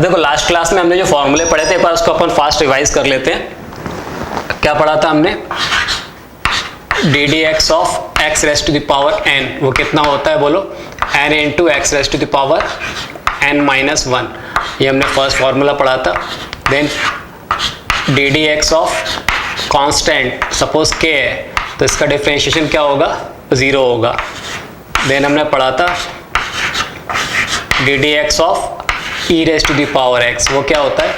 देखो last class में हमने जो फॉर्मूले पढ़े थे एक बार उसको अपन फास्ट रिवाइज कर लेते हैं। क्या पढ़ा था हमने? D d x of x raise to the power n, वो कितना होता है बोलो? N into x raise to the power n minus one, ये हमने फर्स्ट फॉर्मूला पढ़ा था। Then d d x of constant, suppose k है तो इसका डिफरेंशिएशन क्या होगा? जीरो होगा। देन हमने पढ़ा था d d x of e raise to the power x, वो क्या होता है?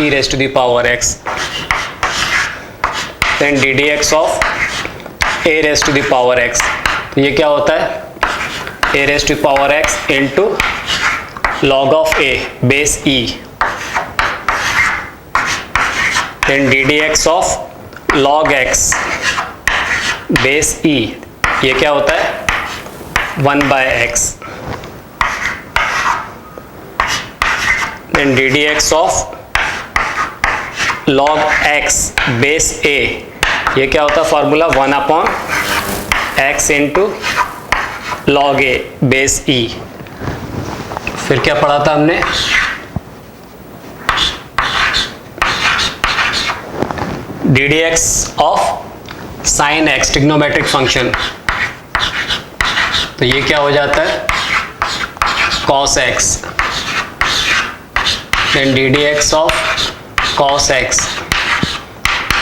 E raise to the power x. Then d d x of a raise to the power x, तो ये क्या होता है? A raise to power x into log of a base e. Then d d x of log x base e, ये क्या होता है? 1 by x. Then d d x of log x base a, ये क्या होता है formula? 1 upon x into log a base e. फिर क्या पढ़ा था हमने? D d x of sine x, trigonometric function, तो ये क्या हो जाता है? Cos x. Then d d x of cos x,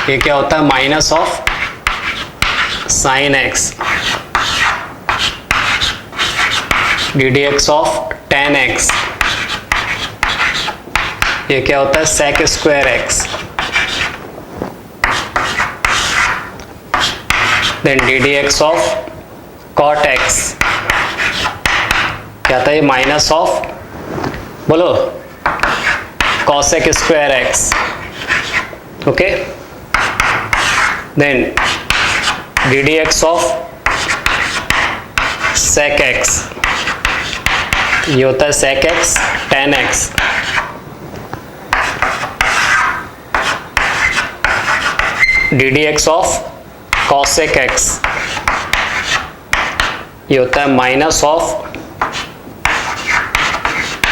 ये क्या होता है? Minus of sine x. D d x of tan x, ये क्या होता है? Sec square x. Then d d x of cot x, क्या था ये? माइनस ऑफ, बोलो, cosec square x. Okay. Then d d x of sec x, ये होता है sec x tan x. D d x of cosec x, ये होता है minus of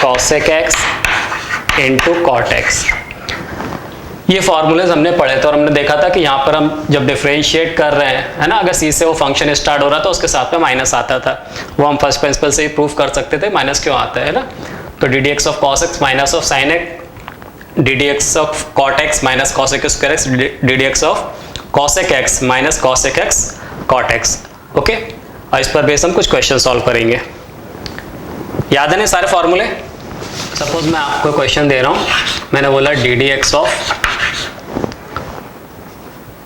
cosec x into cot x. ये फॉर्मूलेज हमने पढ़े थे और हमने देखा था कि यहाँ पर हम जब डिफरेंशिएट कर रहे हैं, है ना, अगर सी से वो फंक्शन स्टार्ट हो रहा था उसके साथ में माइनस आता था, वो हम फर्स्ट प्रिंसिपल से ही प्रूव कर सकते थे माइनस क्यों आता है ना। तो d d x of cos x minus of sine x, d d x of cot x minus cosec square x, d d x of cosec x minus cosec x cot x. Okay, और इस पर base हम कुछ question solve करेंगे। याद है ना सारे फॉर्मूले? सपोज मैं आपको क्वेश्चन दे रहा हूँ, मैंने बोला डी डी एक्स ऑफ,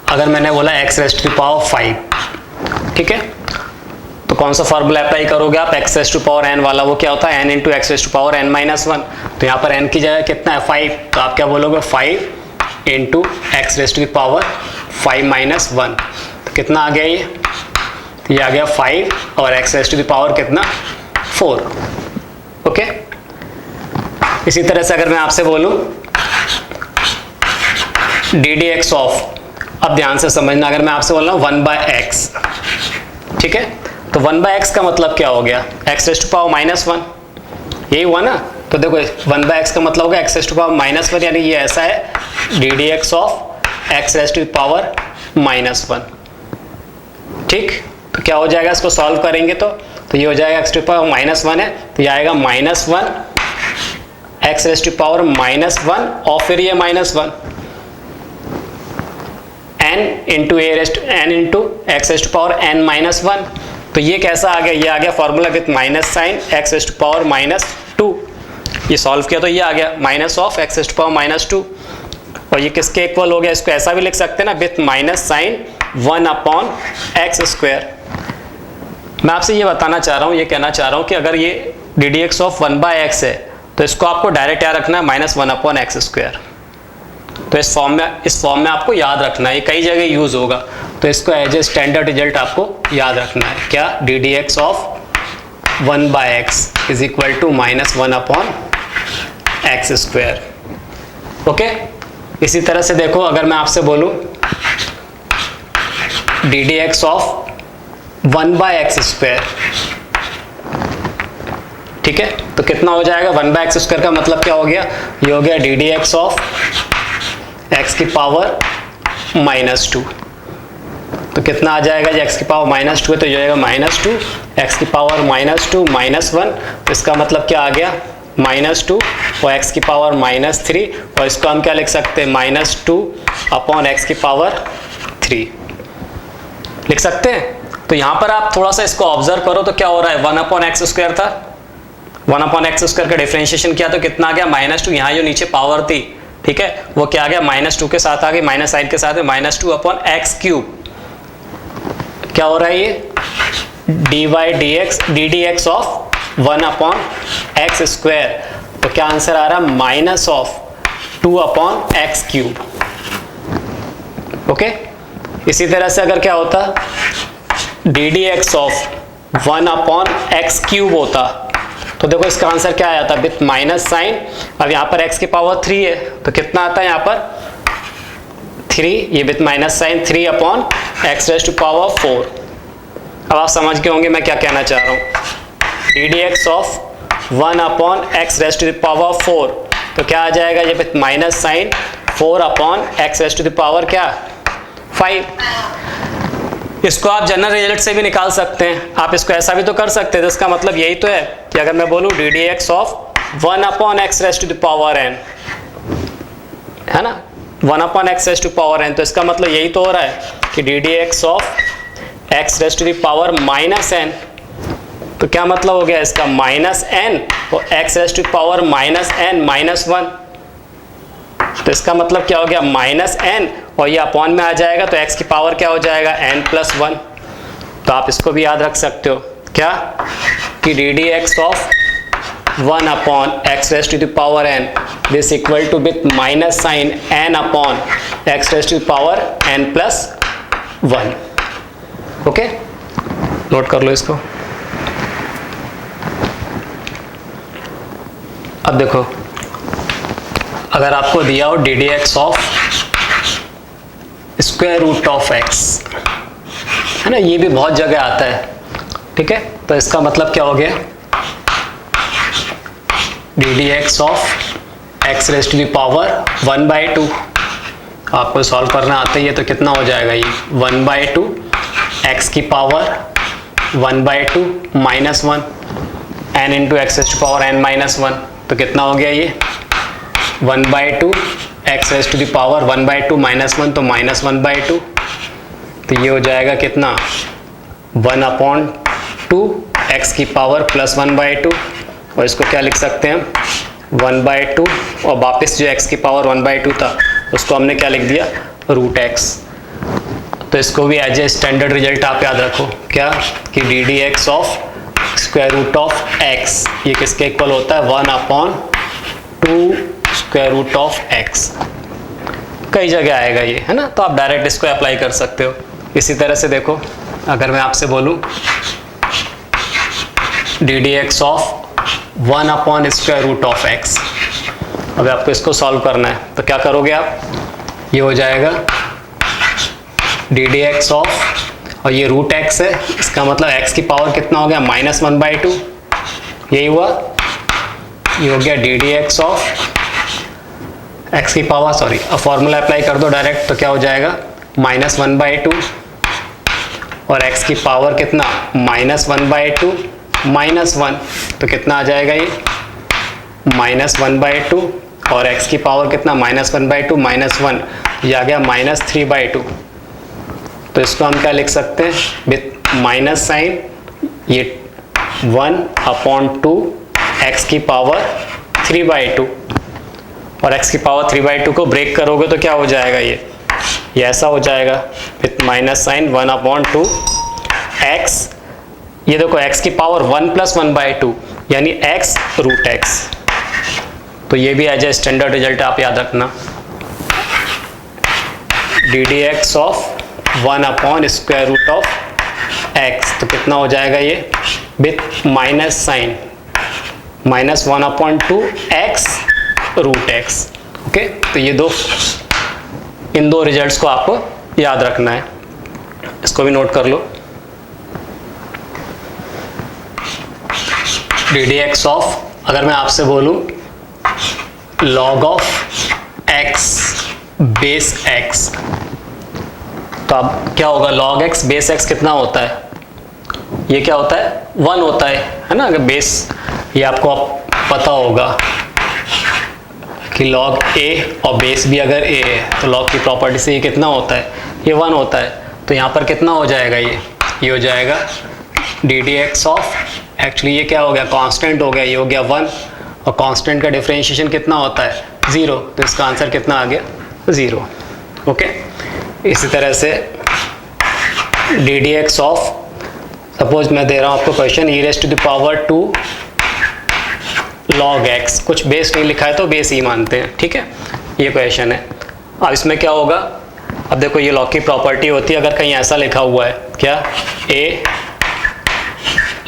अगर मैंने बोला एक्स रेस टू पावर 5, ठीक है, तो कौन सा फॉर्मूला अप्लाई करोगे आप? X raise to power n वाला, वो क्या होता है? N into x raise to power n minus one. तो यहाँ पर एन की जगह कितना है? 5, तो आप क्या बोलोगे? 5 into x raise to power 5 minus one, तो कितना आ गया ये? तो ये आ गया 5 और एक्स रेस टू पावर कितना? 4। ओके। इसी तरह से अगर मैं आपसे बोलूं डी डी एक्स ऑफ, अब ध्यान से समझना, अगर मैं आपसे बोल रहा हूँ 1 बाय एक्स, ठीक है, तो 1 बाय एक्स का मतलब क्या हो गया? X raise to power minus one, यही हुआ ना। तो देखो 1 बाय एक्स का मतलब होगा x raise to power minus one, यानी ये ऐसा है d d x of x raise to power minus one. ठीक, तो क्या हो जाएगा? इसको सॉल्व करेंगे तो ये हो जाएगा x to power minus one है, तो ये आएगा minus one x raise to power minus one और फिर ये minus one n into a raise to n into x raise to power n minus one. तो ये कैसा आ गया? ये आ गया formula with minus sign x raise to power minus two. ये सॉल्व किया तो ये आ गया minus of x raise to power minus to, और ये किसके इक्वल हो गया? इसको ऐसा भी लिख सकते हैं ना, with minus sign 1 upon x square. मैं आपसे ये बताना चाह रहा हूँ, ये कहना चाह रहा हूँ कि अगर ये d d x of 1 by x है तो इसको आपको डायरेक्ट याद रखना है माइनस 1 अपॉन एक्स स्क्वायर। तो इस फॉर्म में आपको याद रखना है, ये कई जगह यूज होगा, तो इसको एज ए स्टैंडर्ड रिजल्ट आपको याद रखना है। क्या? D d x of 1 by x is equal to minus 1 upon x square. Okay. इसी तरह से देखो, अगर मैं आपसे बोलूं d d x of 1 by x square, ठीक है, तो कितना हो जाएगा 1/x² का मतलब क्या हो गया, ये हो गया d d x of x की पावर -2। तो कितना आ जाएगा, जो x की पावर -2 है तो ये आएगा -2, x की पावर -2 -1, तो इसका मतलब क्या आ गया -2 और x की पावर -3, और इसको हम क्या लिख सकते हैं -2 अपॉन x की पावर 3 लिख सकते हैं। तो यहाँ पर आप थोड़ा सा इसको ऑब्जर्व करो तो क्या हो रहा है, 1/x² था, 1/x² का डिफरेंशिएशन किया तो कितना आ गया -2, यहाँ जो नीचे पावर थी, ठीक है, वो क्या आ गया -2 के साथ आ गई, माइनस साइन के साथ में -2 अपॉन x³ क्या हो रहा है ये d d x of 1/x²। तो क्या आंसर आ रहा है -2/x³। ओके, इसी तरह से अगर क्या होता D d x of 1/x³ होता तो देखो इसका आंसर क्या आया था विथ माइनस साइन। अब यहाँ पर x की पावर 3 है तो कितना आता है यहाँ पर 3, ये विथ माइनस साइन 3/x⁴। अब आप समझ गए होंगे मैं क्या कहना चाह रहा हूँ। D d x of 1/x⁴ तो क्या आ जाएगा, ये विथ माइनस साइन 4/x⁵ क्या 5। इसको आप जनरल रिजल्ट से भी निकाल सकते हैं, आप इसको ऐसा भी तो कर सकते हैं। तो इसका मतलब यही तो है कि अगर मैं बोलूँ D d x of 1/x⁴n है ना, 1/x⁴n, तो इसका मतलब यही तो हो रहा है कि d d x of x⁻n, तो क्या मतलब हो गया इसका -n और x⁻n-1, तो इसका मतलब क्या हो गया -n और ये अपॉन में आ जाएगा तो x की पावर क्या हो जाएगा n+1। तो आप इसको भी याद रख सकते हो क्या कि d d x of 1/x⁴n this equal to with minus sign n/x⁻n+1। Okay, note कर लो इसको। अब देखो अगर आपको दिया हो d d x of √x है ना, ये भी बहुत जगह आता है, ठीक है, तो इसका मतलब क्या हो गया d d x of x⁻1/2 आपको सॉल्व करना आता ही है तो कितना हो जाएगा ये 1/2 x की पावर 1/2 -1 n इंटू x⁻n-1, तो कितना हो गया ये 1/2 x⁻1/2 -1 तो -1/2, तो ये हो जाएगा कितना 1/2 x की पावर +1/2, और इसको क्या लिख सकते हैं 1/2 और वापस जो x की पावर 1/2 था उसको हमने क्या लिख दिया √x। तो इसको भी एज ए स्टैंडर्ड रिजल्ट आप याद रखो क्या कि d d x of √x ये किसके इक्वल होता है 1/2 √x। कई जगह आएगा ये है ना, तो आप डायरेक्ट इसको अप्लाई कर सकते हो। इसी तरह से देखो अगर मैं आपसे बोलूं d d x of 1/√x, अब आपको इसको सॉल्व करना है तो क्या करोगे आप, ये हो जाएगा डी डी एक्स ऑफ, और ये √x है, इसका मतलब x की पावर कितना हो गया -1/2, यही हुआ, ये हो गया d d x of x की पावर, सॉरी अब फॉर्मूला अप्लाई कर दो डायरेक्ट तो क्या हो जाएगा -1/2 और x की पावर कितना -1/2 -1, तो कितना आ जाएगा ये -1/2 और x की पावर कितना -1/2 -1, ये आ गया -3/2। तो इसको हम क्या लिख सकते हैं विथ माइनस साइन ये 1/2 x की पावर 3/2, और x की पावर 3/2 को ब्रेक करोगे तो क्या हो जाएगा ये ऐसा हो जाएगा विथ माइनस साइन 1/2 x, ये देखो x की पावर 1 + 1/2 यानी x √x। तो ये भी एज ए स्टैंडर्ड रिजल्ट आप याद रखना D d x of 1/√x, तो कितना हो जाएगा ये with minus sign -1/2 x √x। Okay, तो ये इन दो रिजल्ट्स को आपको याद रखना है, इसको भी नोट कर लो। डी डी एक्स ऑफ, अगर मैं आपसे बोलूँ log of x base x, तो अब क्या होगा, लॉग एक्स बेस एक्स कितना होता है, ये क्या होता है 1 होता है ना। अगर बेस, ये आपको पता होगा कि लॉग ए और बेस भी अगर ए है तो लॉग की प्रॉपर्टी से ये कितना होता है, ये 1 होता है। तो यहाँ पर कितना हो जाएगा, ये हो जाएगा d d x of, actually ये क्या हो गया, कांस्टेंट हो गया, ये हो गया 1, और कांस्टेंट का डिफरेंशिएशन कितना होता है 0, तो इसका आंसर कितना आ गया 0। ओके, इसी तरह से d d x of, suppose मैं दे रहा हूँ आपको question e raise to the power 2 log x, कुछ बेस नहीं लिखा है तो बेस ही मानते हैं, ठीक है, ये क्वेश्चन है। अब इसमें क्या होगा, अब देखो ये लॉग की प्रॉपर्टी होती है, अगर कहीं ऐसा लिखा हुआ है क्या, ए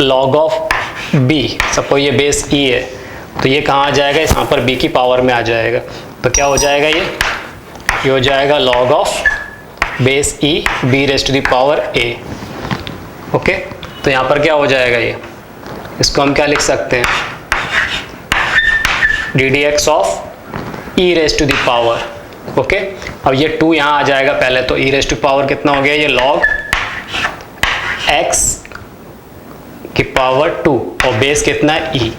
लॉग ऑफ बी, सपोज ये बेस ई है, तो ये कहाँ आ जाएगा, यहाँ पर बी की पावर में आ जाएगा, तो क्या हो जाएगा, ये हो जाएगा log of base e b raise to the power a. Okay, तो यहाँ पर क्या हो जाएगा, ये इसको हम क्या लिख सकते हैं, d d x of e raise to the power. Okay, अब ये 2 यहाँ आ जाएगा पहले, तो ई रेज़ टू पावर कितना हो गया, ये लॉग एक्स की पावर 2 और बेस कितना है ई।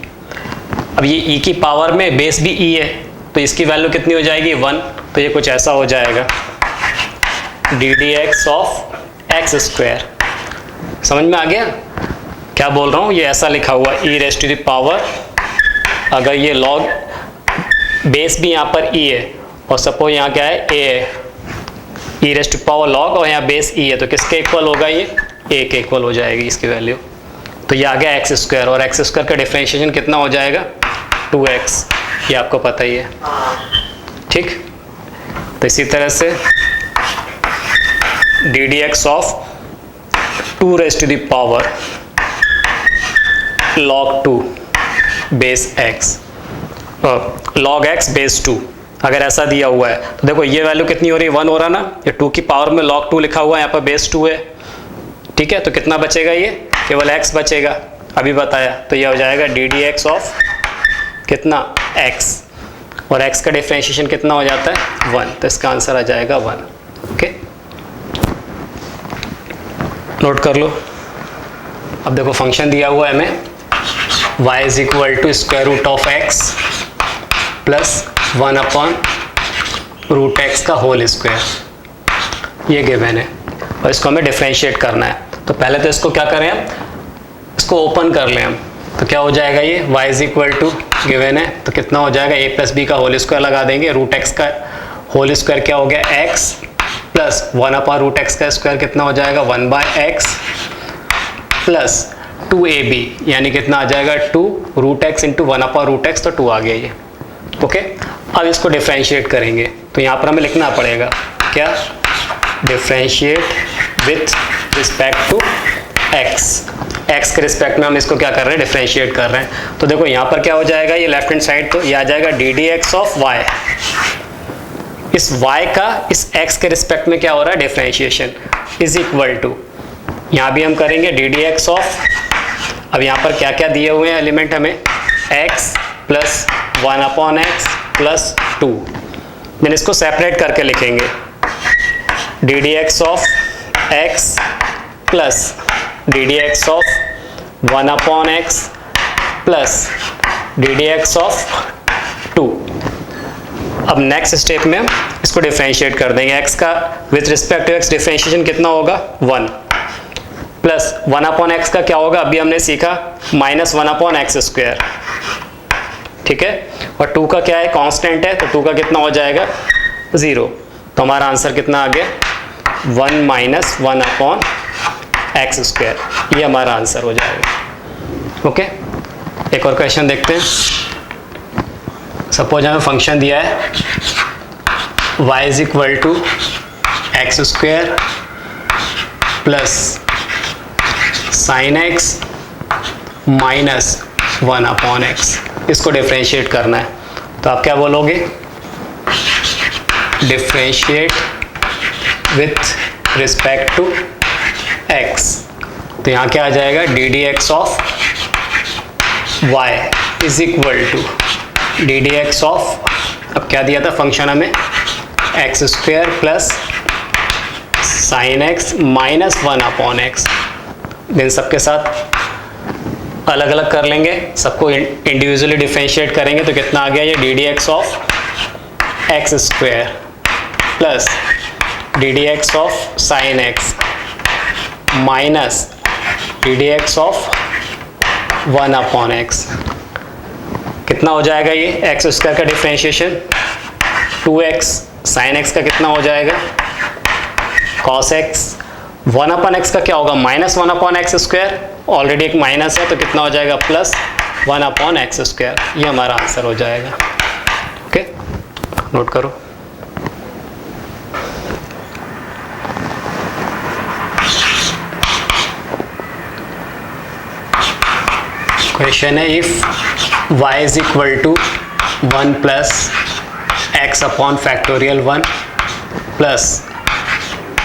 अब ये ई की पावर में बेस भी ई है, तो इसकी वैल्यू कितनी हो जाएगी 1, तो ये कुछ ऐसा हो जाएगा d d x of x square. समझ में आ गया क्या बोल रहा हूँ, ये ऐसा लिखा हुआ e raise to the power, अगर ये लॉग बेस भी यहाँ पर ई है और सपोज यहाँ क्या है ए है, e raise to power log, और यहाँ बेस ई है, तो किसके इक्वल होगा, ये ए के इक्वल हो जाएगी इसकी वैल्यू। तो ये आ गया एक्स स्क्वायर, और एक्स स्क्वायर का डिफरेंशिएशन कितना हो जाएगा 2x, ये आपको पता ही है, ठीक। तो इसी तरह से d d x of 2 raise to the power log 2 base x, log x base 2, अगर ऐसा दिया हुआ है तो देखो ये वैल्यू कितनी हो रही है 1 हो रहा ना, ये 2 की पावर में log 2 लिखा हुआ है, यहाँ पर बेस 2 है, ठीक है। तो कितना बचेगा, ये केवल x बचेगा, अभी बताया, तो ये हो जाएगा डी डी एक्स ऑफ कितना x, और x का डिफरेंशिएशन कितना हो जाता है 1, तो इसका आंसर आ जाएगा 1। ओके, नोट कर लो। अब देखो फंक्शन दिया हुआ है हमें y is equal to square root of x plus 1 upon root x का होल स्क्वायर, ये गिवन है, और इसको हमें डिफरेंशिएट करना है। तो पहले तो इसको क्या करें, हम इसको ओपन कर लें हम, तो क्या हो जाएगा, ये y is equal to given है, तो कितना हो जाएगा a प्लस बी का होल स्क्वायर लगा देंगे, रूट एक्स का होल स्क्वायर क्या हो गया x plus 1 upon root x का स्क्वायर कितना हो जाएगा 1/x प्लस 2ab, यानी कितना आ जाएगा 2 root x into 1 upon root x, तो 2 आ गया ये। ओके, अब इसको डिफरेंशिएट करेंगे, तो यहाँ पर हमें लिखना पड़ेगा क्या, differentiate with respect to x के रिस्पेक्ट में हम इसको क्या कर रहे हैं, डिफरेंशिएट कर रहे हैं। तो देखो यहाँ पर क्या हो जाएगा, ये लेफ्ट हैंड साइड, तो ये आ जाएगा d d x of y, इस y का इस x के रिस्पेक्ट में क्या हो रहा है, डिफरेंशिएशन, इज इक्वल टू, यहाँ भी हम करेंगे डी डी एक्स ऑफ, अब यहाँ पर क्या क्या दिए हुए हैं एलिमेंट हमें, x plus 1 upon x plus 2, मैंने इसको सेपरेट करके लिखेंगे, D d x of x plus d d x of 1 upon x plus d d x of 2। अब नेक्स्ट स्टेप में हम इसको डिफरेंशिएट कर देंगे, x का with respect to x differentiation कितना होगा 1, प्लस 1 अपॉन एक्स का क्या होगा, अभी हमने सीखा माइनस 1 अपॉन एक्स स्क्वायर, ठीक है, और 2 का क्या है, कांस्टेंट है, तो 2 का कितना हो जाएगा 0, तो हमारा आंसर कितना आ गया 1 माइनस 1 अपॉन एक्स स्क्वायर, ये हमारा आंसर हो जाएगा। ओके, एक और क्वेश्चन देखते हैं। सपोज हमें फंक्शन दिया है y is equal to x square plus sine x minus 1 upon x, इसको डिफरेंशिएट करना है, तो आप क्या बोलोगे, differentiate with respect to x, तो यहाँ क्या आ जाएगा d d x of y is equal to d d x of, अब क्या दिया था फंक्शन हमें, x square plus sine x minus 1/x। Then सबके साथ अलग अलग कर लेंगे, सबको इंडिविजुअली डिफरेंशिएट करेंगे तो कितना आ गया ये, d d x of x square plus d d x of sine x minus d d x of 1/x। कितना हो जाएगा ये, एक्स स्क्वायर का डिफरेंशिएशन 2x, साइन एक्स का कितना हो जाएगा cos x, 1/x का क्या होगा माइनस 1/x स्क्वायर, ऑलरेडी एक माइनस है तो कितना हो जाएगा प्लस 1/x स्क्वायर। ये हमारा आंसर हो जाएगा। ओके, नोट करो। क्वेश्चन है if y is equal to 1 plus x upon factorial 1 plus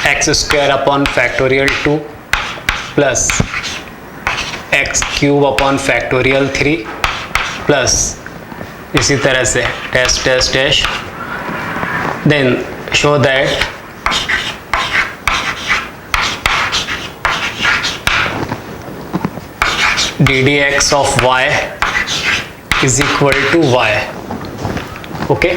x square upon factorial 2 plus x cube upon factorial 3 plus इसी तरह से dash dash dash, then show that d d x of y is equal to y। Okay,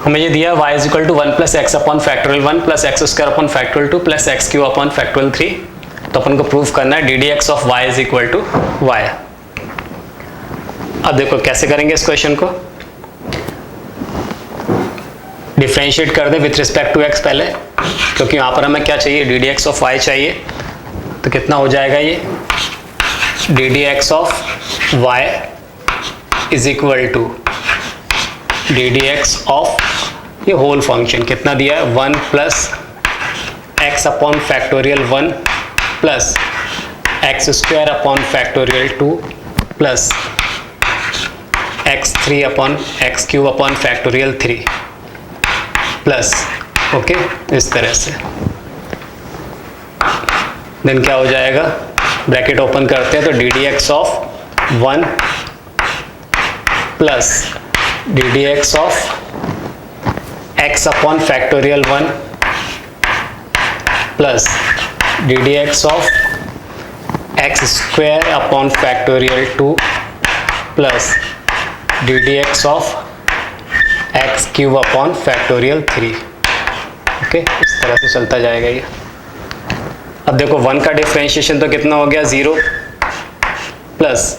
हमें ये दिया y is equal to 1 plus x upon factorial 1 plus x square upon factorial 2 plus x cube upon factorial 3। तो अपन को prove करना है d d x of y is equal to y। अब देखो कैसे करेंगे इस क्वेश्चन को, डिफरेंशिएट कर दे विथ रिस्पेक्ट टू x पहले, क्योंकि यहाँ पर हमें क्या चाहिए, d d x of y चाहिए। तो कितना हो जाएगा ये, d d x of y is equal to d d x of ये होल फंक्शन कितना दिया है 1 plus x upon factorial 1 plus x square upon factorial 2 plus x 3 upon x cube upon factorial 3 plus, okay, इस तरह से। Then क्या हो जाएगा, ब्रैकेट ओपन करते हैं तो d d x of 1 plus d d x of x upon factorial 1 plus d d x of x square upon factorial 2 plus d d x of x cube upon factorial 3। Okay, इस तरह से चलता जाएगा ये। अब देखो 1 का differentiation तो कितना हो गया 0 प्लस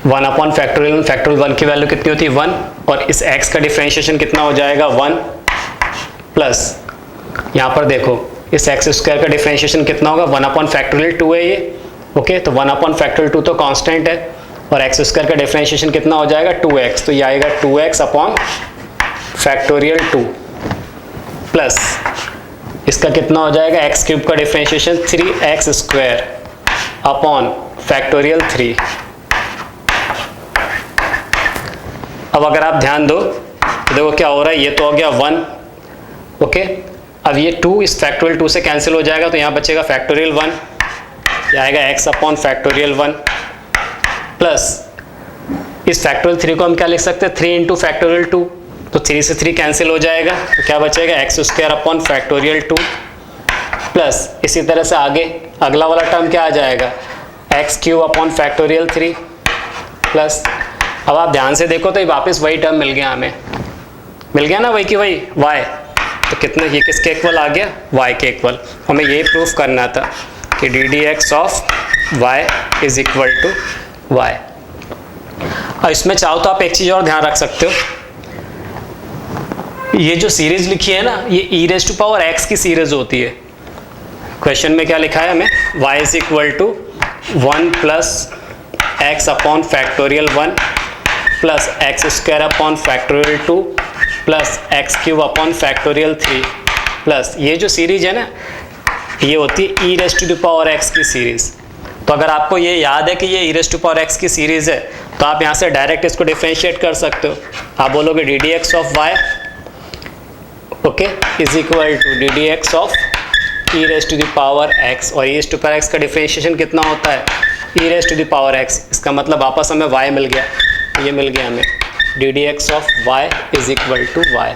1 अपॉन फैक्टोरियल 1 की वैल्यू कितनी होती है 1, और इस x का डिफरेंशिएशन कितना हो जाएगा 1 प्लस यहाँ पर देखो इस एक्स स्क्वायर का डिफरेंशिएशन कितना होगा 1 अपॉन फैक्टोरियल 2 है ये। ओके, तो 1 अपॉन फैक्टोरियल 2 तो कांस्टेंट है और एक्स स्क्वायर का डिफरेंशिएशन कितना हो जाएगा 2x, तो ये आएगा 2x अपॉन फैक्टोरियल 2 प्लस इसका कितना हो जाएगा एक्स क्यूब का differentiation 3x square upon factorial 3। अब अगर आप ध्यान दो तो देखो क्या हो रहा है, ये तो हो गया 1। ओके, अब ये 2 इस फैक्टोरियल 2 से कैंसिल हो जाएगा तो यहाँ बचेगा फैक्टोरियल 1, ये आएगा x अपॉन फैक्टोरियल 1 प्लस इस फैक्टोरियल 3 को हम क्या लिख सकते हैं 3 इंटू फैक्टोरियल 2, तो 3 से 3 कैंसिल हो जाएगा तो क्या बचेगा x square upon factorial 2 plus इसी तरह से आगे अगला वाला टर्म क्या आ जाएगा x cube upon factorial 3 plus, अब आप ध्यान से देखो तो ये वापस वही टर्म मिल गया, हमें मिल गया ना वही की वही y, तो कितना ये किसके इक्वल आ गया y के इक्वल। हमें यही प्रूफ करना था कि d d x of y is equal to y। और इसमें चाहो तो आप एक चीज़ और ध्यान रख सकते हो, ये जो सीरीज लिखी है ना ये e raise to power x की सीरीज होती है। क्वेश्चन में क्या लिखा है हमें y is equal to 1 plus x upon factorial 1 plus x square upon factorial 2 plus x cube upon factorial 3 plus ये जो सीरीज है ना ये होती है e raise to power x की सीरीज। तो अगर आपको ये याद है कि ये e raise to power x की सीरीज है तो आप यहाँ से डायरेक्ट इसको डिफरेंशिएट कर सकते हो। आप बोलोगे d d x of y okay is equal to d d x of e raise to the power x, और e raise to power x का डिफरेंशिएशन कितना होता है e raise to the power x, इसका मतलब वापस हमें y मिल गया, ये मिल गया हमें d d x of y is equal to y।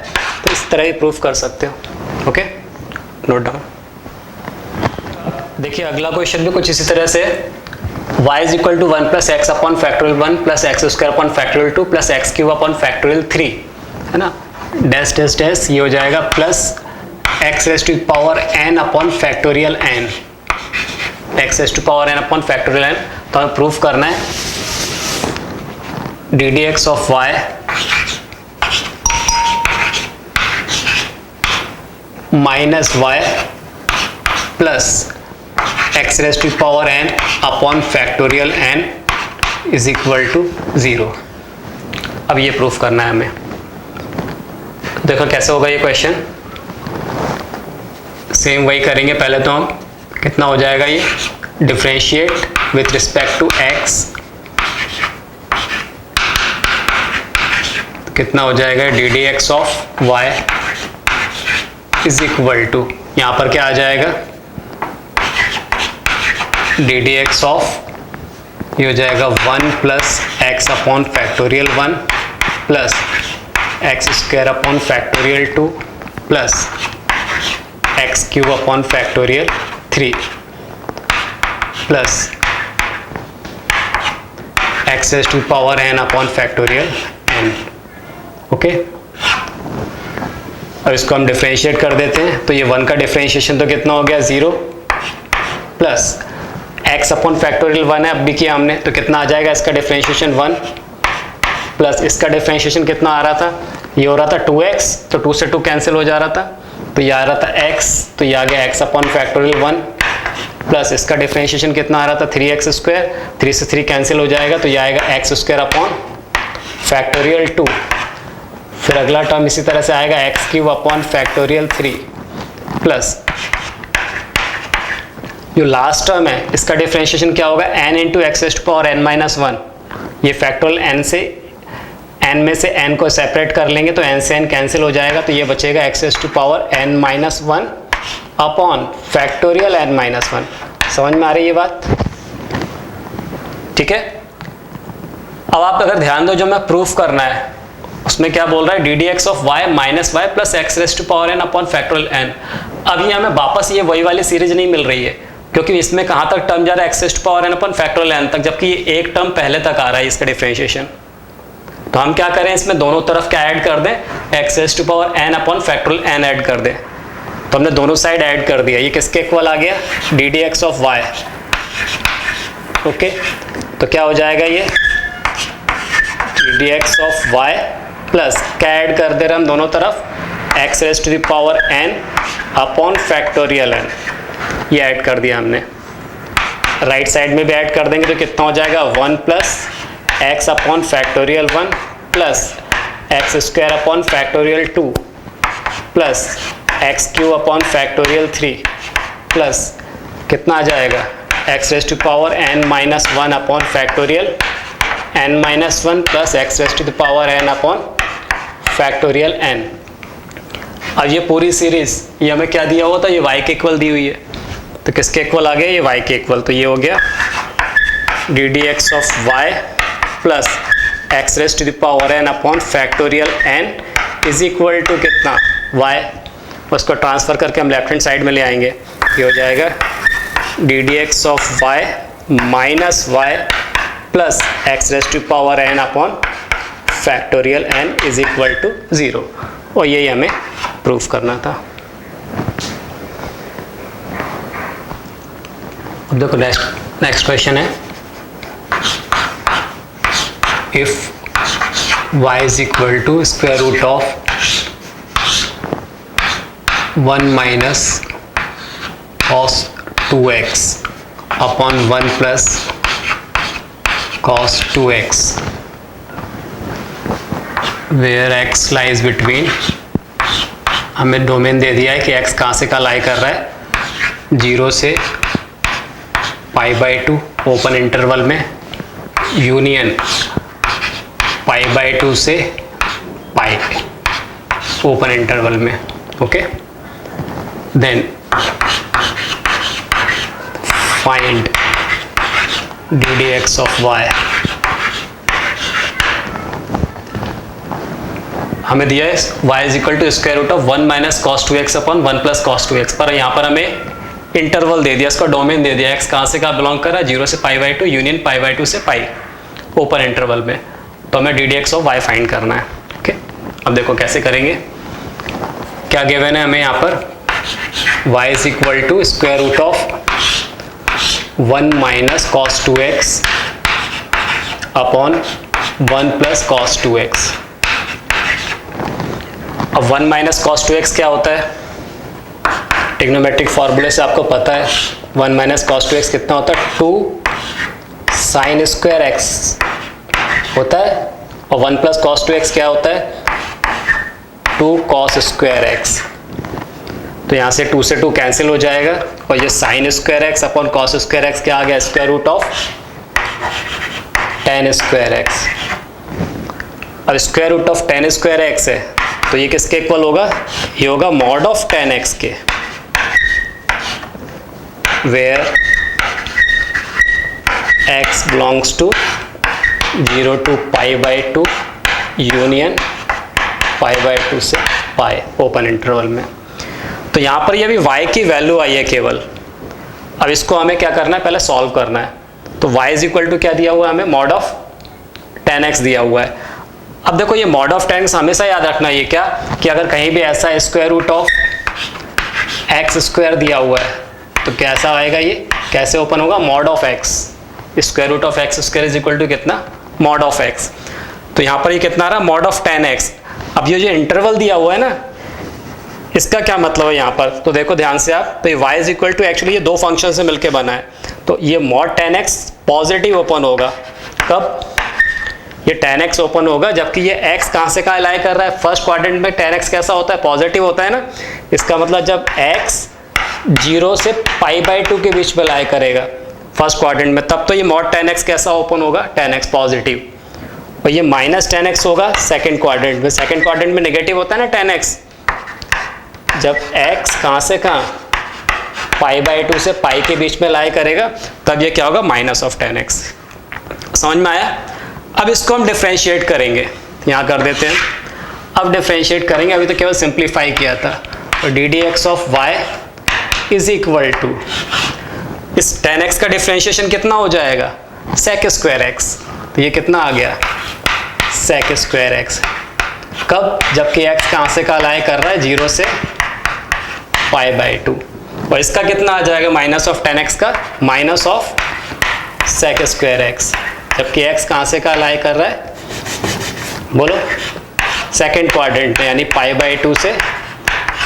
तो इस तरह ही प्रूफ कर सकते हो। Okay, note down. देखिए अगला क्वेश्चन भी कुछ इसी तरह से, y is equal to 1 plus x upon factorial 1 plus x square upon factorial 2 plus x cube upon factorial 3, है ना, डैश डैश डैश, ये हो जाएगा plus x raise to power n upon factorial n, x raise to power n upon factorial n। तो हमें proof करना है d d x of y minus y plus x raise to power n upon factorial n is equal to 0। अब ये proof करना है हमें। देखो कैसे होगा ये क्वेश्चन, सेम वही करेंगे। पहले तो हम कितना हो जाएगा, ये differentiate with respect to x, कितना हो जाएगा d d x of y is equal to, यहाँ पर क्या आ जाएगा डी डी एक्स ऑफ, ये हो जाएगा 1 plus x upon factorial 1 plus x square upon factorial 2 plus x cube upon factorial 3 plus x raise to power n upon factorial n। Okay, अब इसको हम डिफरेंशिएट कर देते हैं। तो ये 1 का डिफरेंशिएशन तो कितना हो गया 0 प्लस x अपॉन फैक्टोरियल 1 है, अब भी किया हमने, तो कितना आ जाएगा इसका डिफरेंशिएशन 1 प्लस इसका डिफरेंशिएशन कितना आ रहा था, ये हो रहा था 2x, तो 2 से 2 कैंसिल हो जा रहा था, तो ये आ रहा था x, तो ये आ गया x अपॉन फैक्टोरियल 1 प्लस इसका डिफरेंशिएशन कितना आ रहा था 3x स्क्वायर, 3 से 3 कैंसिल हो जाएगा, तो ये आएगा x स्क्वायर अपॉन फैक्टोरियल 2। फिर अगला टर्म इसी तरह से आएगा x cube upon factorial 3 plus जो लास्ट टर्म है इसका डिफरेंशिएशन क्या होगा n into x raise to power n minus 1। ये फैक्टोरियल n से n में से n को सेपरेट कर लेंगे तो n से n कैंसिल हो जाएगा, तो ये बचेगा x raise to power n minus 1 upon factorial n minus 1। समझ में आ रही है ये बात? ठीक है। अब आप अगर ध्यान दो, जो मैं प्रूफ करना है उसमें क्या बोल रहा है d d x of y minus y plus x raise to power n upon factorial n। अब ये हमें वापस ये वही वाली सीरीज नहीं मिल रही है, क्योंकि इसमें कहाँ तक टर्म जा रहा है x raise to power n upon factorial n तक, जबकि ये एक टर्म पहले तक आ रहा है इसका डिफरेंशिएशन। तो हम क्या करें, इसमें दोनों तरफ क्या ऐड कर दें, x raise to power n upon factorial n add कर दें। तो हमने दोनों साइड ऐड कर दिया, ये किसके इक्वल आ गया d d x of y. Okay, तो क्या हो जाएगा ये d d x of y plus क्या ऐड कर दे रहे हम दोनों तरफ x raise to the power n upon factorial n, ये ऐड कर दिया हमने। राइट साइड में भी ऐड कर देंगे तो कितना हो जाएगा 1 plus x upon factorial 1 plus x square upon factorial 2 plus x cube upon factorial 3 plus कितना आ जाएगा x raise to power n minus 1 upon factorial n minus 1 plus x raise to the power n upon factorial n। अब ये पूरी series ये हमें क्या दिया हुआ था, ये y के इक्वल दी हुई है, तो किसके इक्वल आ गया ये y के इक्वल, तो ये हो गया d d x of y plus x raise to the power n upon factorial n is equal to कितना y। उसको ट्रांसफर करके हम लेफ्ट हैंड साइड में ले आएंगे, ये हो जाएगा d d x of y minus y plus x raise to power n upon factorial n is equal to 0। और यही हमें प्रूफ करना था। अब देखो नेक्स्ट क्वेश्चन है, if y is equal to square root of 1 minus cos 2x upon 1 plus cos 2x where x lies between, हमें domain दे दिया है कि x कहाँ से कहाँ लाई कर रहा है, 0 से π/2 ओपन इंटरवल में, यूनियन π/2 से पाई ओपन इंटरवल में। Okay, then find d d x of y हमें दिया है y is equal to square root of 1 minus cos 2x upon 1 plus cos 2x, पर यहाँ पर हमें इंटरवल दे दिया, इसका डोमेन दे दिया, x कहाँ से कहाँ बिलोंग कर रहा है, 0 से π/2 यूनियन π/2 से पाई ओपन इंटरवल में। तो हमें d d x of y find करना है। ओके, अब देखो कैसे करेंगे। क्या गिवन है हमें यहाँ पर, y is equal to square root of 1 minus cos 2x upon 1 plus cos 2x। अब 1 माइनस कॉस 2x क्या होता है, ट्रिग्नोमेट्रिक फॉर्मूले से आपको पता है 1 माइनस कॉस 2x कितना होता है, 2 साइन स्क्वायर x होता है, और 1 प्लस कॉस 2x क्या होता है, 2 कॉस स्क्वायर x। तो यहाँ से 2 से 2 कैंसिल हो जाएगा, और ये sine square x upon cos square x क्या आ गया, square root of tan square x। अब square root of tan square x है, तो ये किसके इक्वल होगा, ये होगा मॉड ऑफ tan x के, where x belongs to 0 to π/2 union π/2 से पाई ओपन इंटरवल में। तो यहाँ पर ये भी y की वैल्यू आई है केवल। अब इसको हमें क्या करना है, पहले सॉल्व करना है। तो y इज इक्वल टू क्या दिया हुआ है हमें, मॉड ऑफ tan x दिया हुआ है। अब देखो ये मॉड ऑफ tan x हमेशा याद रखना है, ये क्या कि अगर कहीं भी ऐसा square root of x square दिया हुआ है तो कैसा आएगा, ये कैसे ओपन होगा, mod of x, square root of x square is equal to कितना, मॉड ऑफ x। तो यहाँ पर ये कितना आ रहा है, मॉड ऑफ tan x। अब ये जो इंटरवल दिया हुआ है ना, इसका क्या मतलब है यहाँ पर, तो देखो ध्यान से आप, तो ये y is equal to actually ये दो फंक्शन से मिलके बना है, तो ये mod tan x positive open होगा, कब, ये tan x ओपन होगा जबकि ये x कहाँ से कहाँ लाई कर रहा है, फर्स्ट क्वाड्रेंट में tan x कैसा होता है, पॉजिटिव होता है ना। इसका मतलब जब x 0 से π/2 के बीच में लाई करेगा फर्स्ट क्वाड्रेंट में, तब तो ये मॉड tan x कैसा ओपन होगा, tan x पॉजिटिव, और ये माइनस tan x होगा सेकंड क्वाड्रेंट में। सेकंड क्वाड्रेंट में नेगेटिव होता है ना tan x, जब x कहाँ से कहाँ π/2 से पाई के बीच में लाई करेगा तब ये क्या होगा, माइनस ऑफ tan x। समझ में आया। अब इसको हम डिफरेंशिएट करेंगे, यहाँ कर देते हैं। अब डिफरेंशिएट करेंगे, अभी तो केवल सिंप्लीफाई किया था। तो d d x of y is equal to, इस tan x का डिफरेंशिएशन कितना हो जाएगा, sec स्क्वायर x। तो ये कितना आ गया, sec स्क्वायर x, कब, जबकि x कहाँ से कहाँ लाई कर रहा है, 0 से π/2, और इसका कितना आ जाएगा, माइनस ऑफ tan x का, minus of sec square x, जबकि x कहाँ से कहाँ लाई कर रहा है, बोलो, सेकंड क्वाड्रेंट में, यानी π/2 से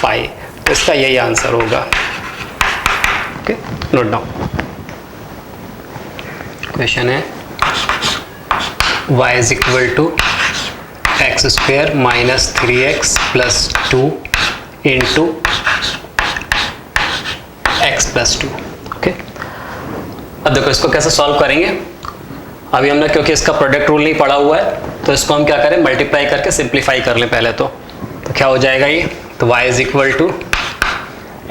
पाई। तो इसका यही आंसर होगा। Okay, note down. क्वेश्चन है y is equal to x square minus 3x plus 2 into x plus 2। Okay, अब देखो इसको कैसे सॉल्व करेंगे। अभी हमने, क्योंकि इसका प्रोडक्ट रूल नहीं पढ़ा हुआ है, तो इसको हम क्या करें, मल्टीप्लाई करके सिंप्लीफाई कर लें पहले। तो क्या हो जाएगा ये, तो y is equal to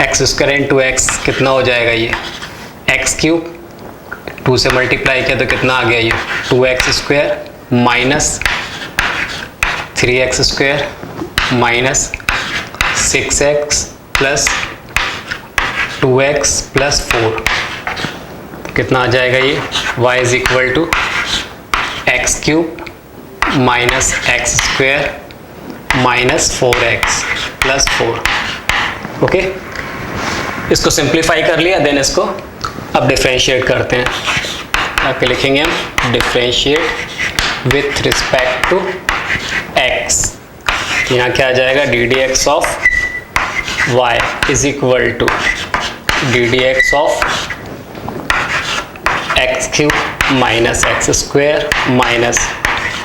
x square into x, कितना हो जाएगा ये, एक्स क्यूब, 2 से मल्टीप्लाई किया तो कितना आ गया ये, 2x square minus 3x square minus 6x plus 2x plus 4, कितना आ जाएगा ये, y is equal to x cube minus x square minus 4x plus 4। Okay, इसको सिंप्लीफाई कर लिया, देन इसको अब डिफरेंशिएट करते हैं। आपके लिखेंगे हम differentiate with respect to x। यहाँ क्या आ जाएगा, d d x of y is equal to d d x of x cube minus x square minus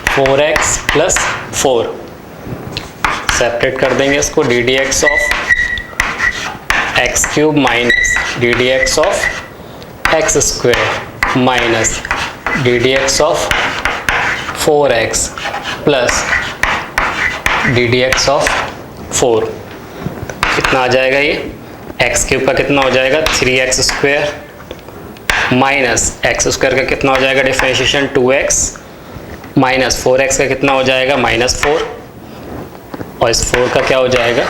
4x plus 4। Separate कर देंगे इसको, d d x of x cube minus d d x of x square minus d d x of 4x plus d d x of 4। कितना आ जाएगा ये, x cube का कितना हो जाएगा, 3x square minus x square का कितना हो जाएगा डिफरेंशिएशन 2x माइनस 4x का कितना हो जाएगा -4 और इस 4 का क्या हो जाएगा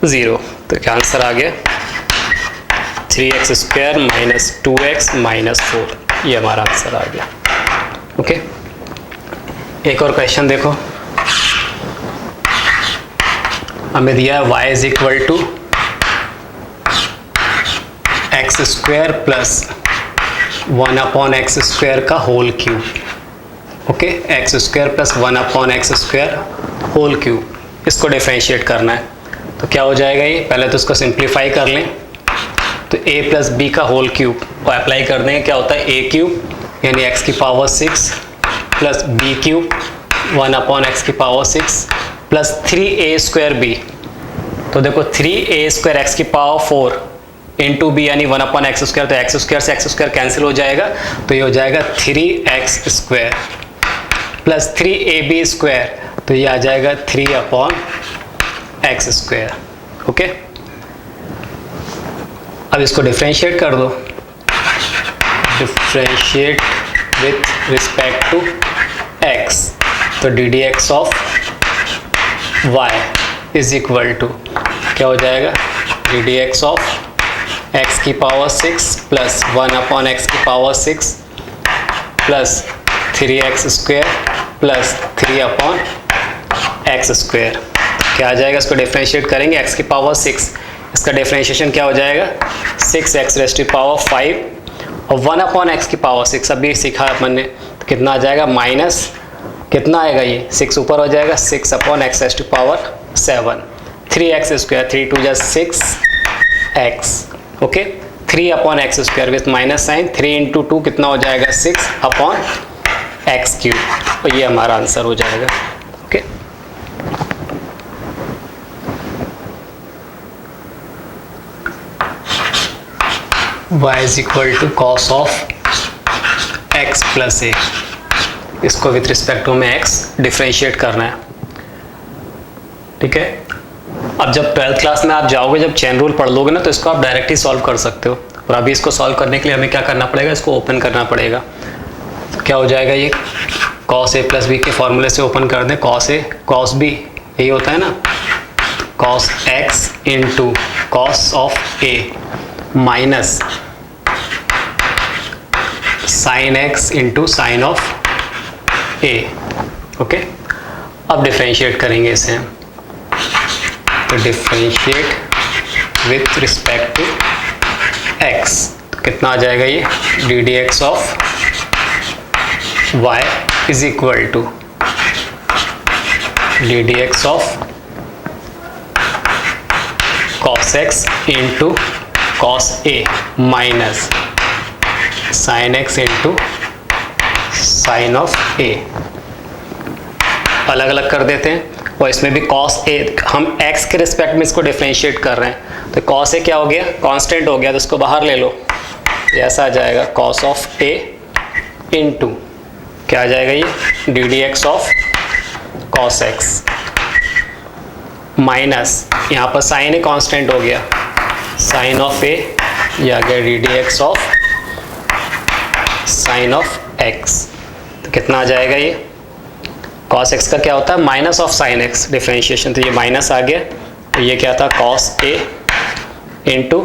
0। तो क्या आंसर आ गया 3x square minus 2x minus 4, ये हमारा आंसर आ गया। ओके, एक और क्वेश्चन देखो, हमें दिया है y is equal to x square plus 1 upon x square का whole cube. Okay, x square plus 1 upon x square whole cube, इसको डिफरेंशिएट करना है। तो क्या हो जाएगा ये, पहले तो इसको सिंप्लीफाई कर लें, तो a प्लस बी का होल क्यूब को अप्लाई कर देंगे, क्या होता है a क्यूब यानी x की power 6 plus b cube 1 upon x की power 6 plus 3a square b। तो देखो 3a स्क्वायर एक्स की पावर 4 इंटू बी यानी 1 अपॉन एक्स स्क्वायर, तो एक्स स्क्वायर से एक्स स्क्वायर कैंसिल हो जाएगा, तो ये हो जाएगा 3x स्क्वायर प्लस 3ab स्क्वायर, तो ये आ जाएगा 3 अपॉन एक्स स्क्वायर। ओके, अब इसको डिफरेंशिएट कर दो, differentiate with respect to x, तो d d x of y is equal to क्या हो जाएगा d d x of x की पावर 6 प्लस 1 अपॉन एक्स की पावर 6 प्लस 3x स्क्वायर प्लस 3 अपॉन एक्स स्क्वायर। क्या आ जाएगा, इसको डिफरेंशिएट करेंगे x की पावर 6, इसका डिफरेंशिएशन क्या हो जाएगा 6x रेज़ टू पावर 5 और 1 अपॉन एक्स की पावर 6 अभी सीखा अपन ने, तो कितना आ जाएगा माइनस कितना आएगा, ये 6 ऊपर हो जाएगा 6 upon x raise to power 7, 3x square 3 2 6x। Okay, 3 upon x square with minus sign, 3 into 2 कितना हो जाएगा 6 अपॉन एक्स क्यूब, और ये हमारा आंसर हो जाएगा। Okay, y is equal to cos of x plus A, इसको विथ रिस्पेक्ट टू में x डिफरेंशिएट करना है। ठीक है, अब जब 12th क्लास में आप जाओगे, जब चेन रूल पढ़ लोगे ना, तो इसको आप डायरेक्ट ही सॉल्व कर सकते हो। और अभी इसको सॉल्व करने के लिए हमें क्या करना पड़ेगा, इसको ओपन करना पड़ेगा। तो क्या हो जाएगा, ये कॉस ए प्लस बी के फॉर्मूले से ओपन कर दें, कॉस ए कॉस बी यही होता है ना, cos x into cos of A minus sign x into sine of A. Okay, अब डिफरेंशिएट करेंगे इसे हम, तो differentiate with respect to x, तो कितना आ जाएगा ये d d x of y is equal to d d x of cos x into cos A minus sign x into sine of A. अलग अलग कर देते हैं, और इसमें भी कॉस ए, हम x के रिस्पेक्ट में इसको डिफरेंशिएट कर रहे हैं, तो कॉस ए क्या हो गया कांस्टेंट हो गया, तो इसको बाहर ले लो, ऐसा आ जाएगा कॉस ऑफ ए इंटू क्या आ जाएगा ये d d x of cos x minus यहाँ पर साइन ए कांस्टेंट हो गया, साइन ऑफ ए, ये आ गया d d x of sign of x. तो कितना आ जाएगा ये कॉस एक्स का क्या होता है minus of sine x differentiation, तो ये माइनस आ गया, तो ये क्या था cos A into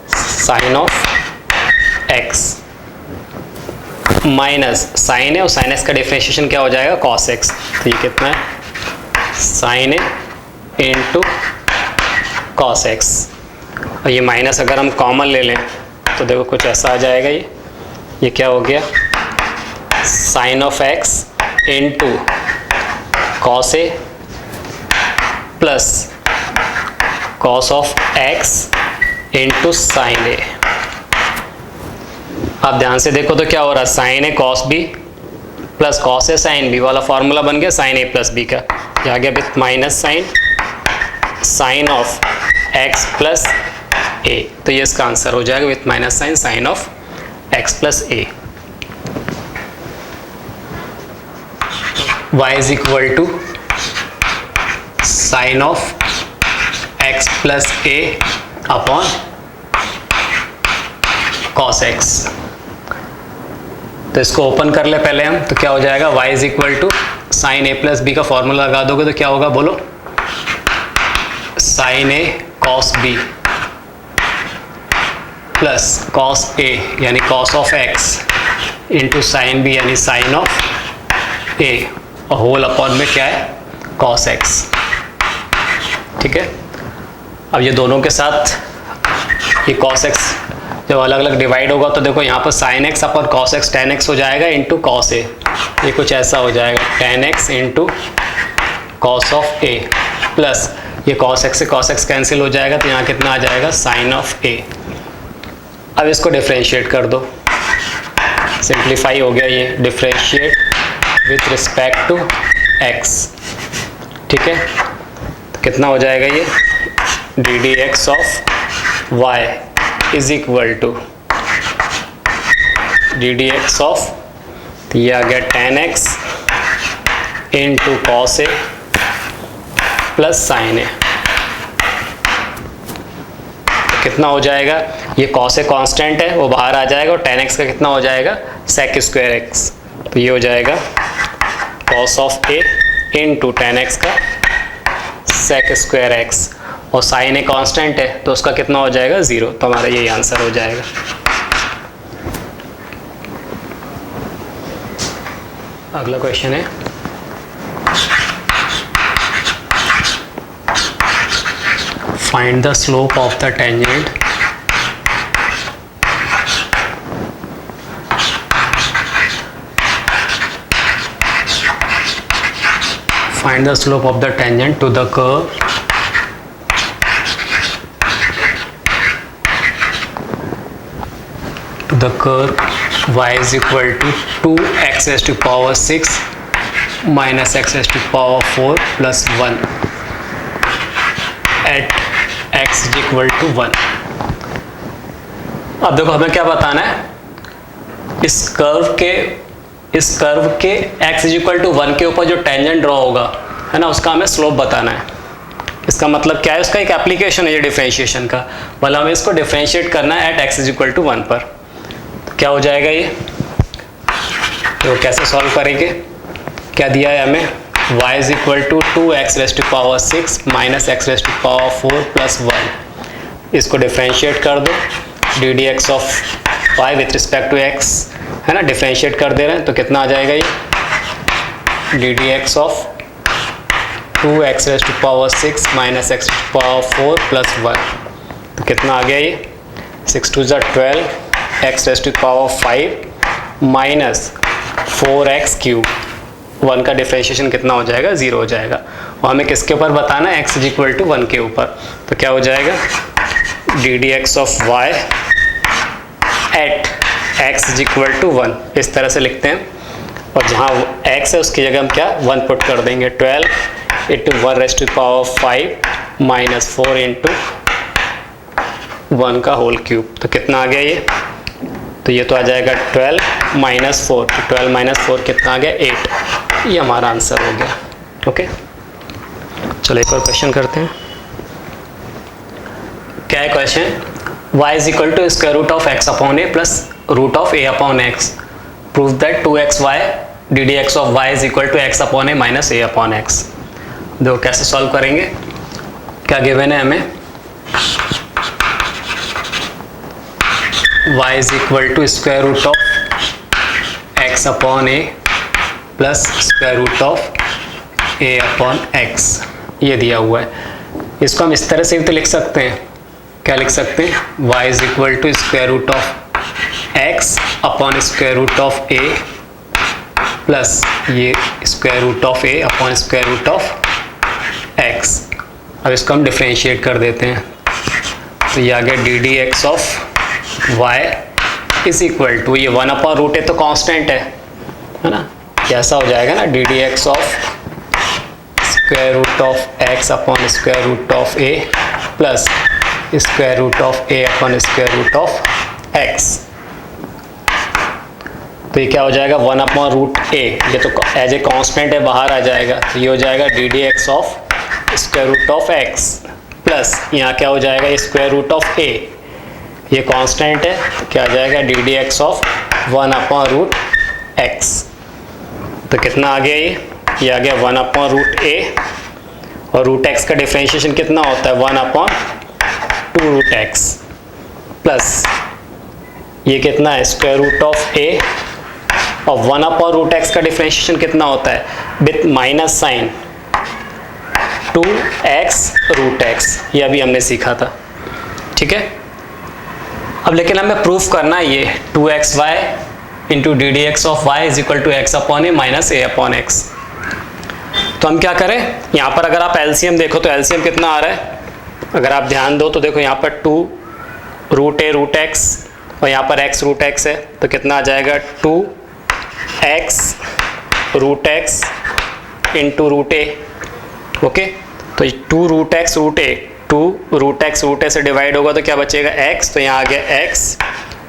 sine of x minus sine है, और साइन एक्स का डिफरेंशिएशन क्या हो जाएगा कॉस एक्स, तो ये कितना है साइन ए इंटू कॉस एक्स, और ये माइनस अगर हम कॉमन ले लें तो देखो कुछ ऐसा आ जाएगा, ये क्या हो गया sine of x into cos A plus cos of x into sine A. आप ध्यान से देखो तो क्या हो रहा है, sine A cos B plus cos A sine B वाला फॉर्मूला बन गया साइन ए प्लस बी का, ये आ गया with minus sine sine of x plus A, तो ये इसका आंसर हो जाएगा with minus sine sine of x plus A. y is equal to sine of x plus A upon cos x. तो इसको ओपन कर ले पहले हम, तो क्या हो जाएगा, y is equal to sine A plus B का फॉर्मूला लगा दोगे तो क्या होगा बोलो, sine A cos B plus cos A यानी cos of x into sine B यानी साइन ऑफ ए और होल अपॉन में क्या है, कॉस एक्स। ठीक है, अब ये दोनों के साथ ये कॉस एक्स जब अलग अलग डिवाइड होगा तो देखो यहाँ पर sine x upon cos x tan x हो जाएगा इंटू कॉस ए, ये कुछ ऐसा हो जाएगा ten x into cos of A plus ये कॉस एक्स से कॉस एक्स कैंसिल हो जाएगा तो यहाँ कितना आ जाएगा, साइन ऑफ ए। अब इसको डिफ्रेंशिएट कर दो, सिंप्लीफाई हो गया ये, differentiate with respect to x. ठीक है, तो कितना हो जाएगा ये, d d x of y is equal to d d x of, तो ये आ गया tan x into cos A plus sine A. कितना हो जाएगा, ये कॉस ए कांस्टेंट है वो बाहर आ जाएगा और टेन एक्स का कितना हो जाएगा, सेक स्क्वायर एक्स, तो ये हो जाएगा cos of A into ten x का सेक स्क्वायर एक्स और साइन ए कांस्टेंट है तो उसका कितना हो जाएगा, 0। तो हमारा यही आंसर हो जाएगा। अगला क्वेश्चन है, find the slope of the tangent find the slope of the tangent to the curve y is equal to 2x raised to power 6 minus x raised to power 4 plus 1 at x is equal to 1। अब देखो हमें क्या बताना है, इस curve के x is equal to 1 के ऊपर जो टेंजेंट ड्रॉ होगा है ना, उसका हमें स्लोप बताना है। इसका मतलब क्या है, उसका एक एप्लीकेशन है ये डिफरेंशिएशन का, मतलब हमें इसको डिफरेंशिएट करना है at x is equal to 1 पर। तो क्या हो जाएगा ये, तो कैसे सॉल्व करेंगे, क्या दिया है हमें, y is equal to 2x raised to power 6 minus x raised to power 4 plus 1। इसको डिफरेंशिएट कर दो, d d x of y with respect to x है ना, डिफरेंशिएट कर दे रहे हैं तो कितना आ जाएगा ये, d d x of 2x raised to power 6 minus x to power 4 plus 1। तो कितना आ गया ये, 6 2 ज़ा 12, x raised to power 5 minus 4x cube, 1 का डिफरेंशिएशन कितना हो जाएगा, 0 हो जाएगा। और हमें किसके ऊपर बताना है, x इज इक्वल टू 1 के ऊपर। तो क्या हो जाएगा, d d x of y at x is equal to 1, इस तरह से लिखते हैं। और जहाँ x है उसकी जगह हम क्या 1 पुट कर देंगे, 12 into 1 raised to power 5 minus 4 into 1 का होल क्यूब। तो कितना आ गया ये, तो ये तो आ जाएगा 12 माइनस 4, तो 12 माइनस 4 कितना आ गया, 8। ये हमारा आंसर हो गया। ओके, चलो एक और क्वेश्चन करते हैं। क्या है question, y is equal to square root of x upon a plus root of a upon x, prove that 2xy d d x of y is equal to x upon a minus a upon x। देखो कैसे solve करेंगे, क्या given है हमें, y is equal to square root of x upon a plus square root of a upon x, ये दिया हुआ है। इसको हम इस तरह से भी तो लिख सकते हैं, क्या लिख सकते हैं, y is equal to square root of x upon square root of a plus ये square root of a upon square root of x। अब इसको हम डिफरेंशिएट कर देते हैं, तो ये आ गया d d x of y is equal to, ये 1 अपॉन रूट a तो कांस्टेंट है ना, कैसा हो जाएगा ना, d d x of square root of x upon square root of a plus square root of a upon square root of x। तो ये क्या हो जाएगा, 1 अपॉन रूट a, ये तो एज ए कांस्टेंट है बाहर आ जाएगा, तो ये हो जाएगा d d x of square root of x plus यहाँ क्या हो जाएगा, स्क्वायर रूट ऑफ a, ये कांस्टेंट है तो क्या आ जाएगा d d x of 1 upon root x. तो कितना आ गया ये आ गया 1/√a, और रूट एक्स का डिफरेंशिएशन कितना होता है 1/2√x, प्लस ये कितना है √a, और 1/√x का डिफरेंशिएशन कितना होता है विथ माइनस साइन 2x√x। ये अभी हमने सीखा था, ठीक है। अब लेकिन हमें प्रूफ करना है ये 2xy into d d x of y is equal to x/a minus a/x। तो हम क्या करें, यहाँ पर अगर आप एलसीएम देखो तो एलसीएम कितना आ रहा है, अगर आप ध्यान दो तो देखो यहाँ पर 2√a√x और यहाँ पर x√x है, तो कितना आ जाएगा 2x√x इंटू √a। ओके, तो 2√x√a से डिवाइड होगा तो क्या बचेगा x, तो यहाँ आ गया x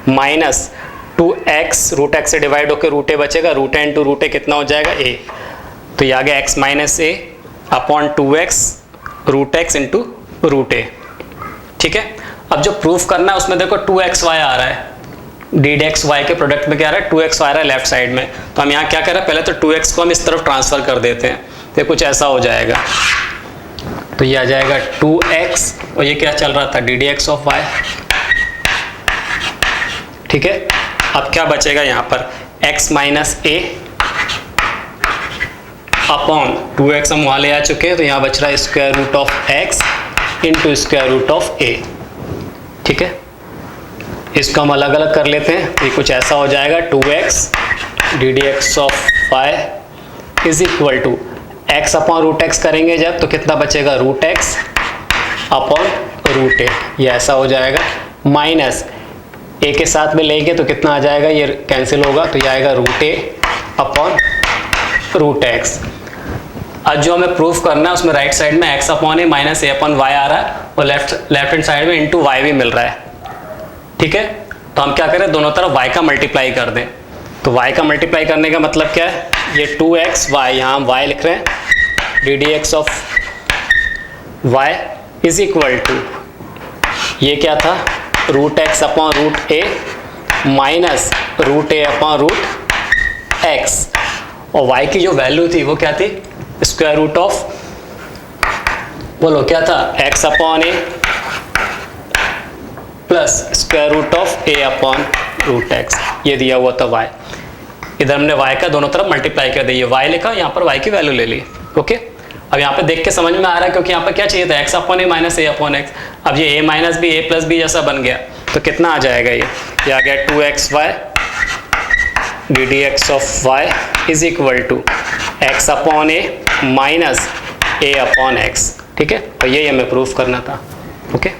माइनस 2x√x से डिवाइड होकर √a बचेगा, √a इंटू √a कितना हो जाएगा a, तो ये आ गया x minus a upon 2x√x into √a। ठीक है, अब जो प्रूफ करना है उसमें देखो 2xy आ रहा है, डी एक्स वाई के प्रोडक्ट में क्या आ रहा है 2x आ रहा है लेफ्ट साइड में, तो हम यहाँ क्या कर रहे हैं पहले तो 2x को हम इस तरफ ट्रांसफर कर देते हैं, तो कुछ ऐसा हो जाएगा, तो ये आ जाएगा 2x और ये क्या चल रहा था डी एक्स ऑफ वाई। ठीक है, अब क्या बचेगा यहाँ पर x minus a upon 2x हम वहाँ ले आ चुके हैं, तो यहाँ बच रहा है square root of x into square root of a। ठीक है, इसको हम अलग अलग कर लेते हैं, तो ये कुछ ऐसा हो जाएगा 2x d x of y is equal to x upon √x करेंगे जब, तो कितना बचेगा √x अपॉन √a, ये ऐसा हो जाएगा, माइनस a के साथ में लेंगे तो कितना आ जाएगा, ये कैंसिल होगा, तो ये आएगा √a अपॉन √x। अब जो हमें प्रूफ करना है उसमें राइट साइड में x upon a minus a upon y आ रहा है और लेफ्ट हैंड साइड में इंटू y भी मिल रहा है। ठीक है, तो हम क्या करें दोनों तरफ y का मल्टीप्लाई कर दें, तो y का मल्टीप्लाई करने का मतलब क्या है, ये 2xy यहाँ हम y लिख रहे हैं d d x of y is equal to ये क्या था √x upon √a minus √a upon √x, और y की जो वैल्यू थी वो क्या थी स्क्वायर रूट ऑफ, बोलो क्या था x upon a plus square root of a upon √x, ये दिया हुआ था y, इधर हमने y का दोनों तरफ मल्टीप्लाई कर दिया, y लिखा यहाँ पर y की वैल्यू ले ली। ओके, अब यहाँ पे देख के समझ में आ रहा है क्योंकि यहाँ पर क्या चाहिए था x upon a minus a upon x, अब ये a minus b a plus b जैसा बन गया, तो कितना आ जाएगा ये आ गया 2xy d d x of y is equal to x upon a minus a upon x। ठीक है, तो यही हमें प्रूफ करना था। ओके।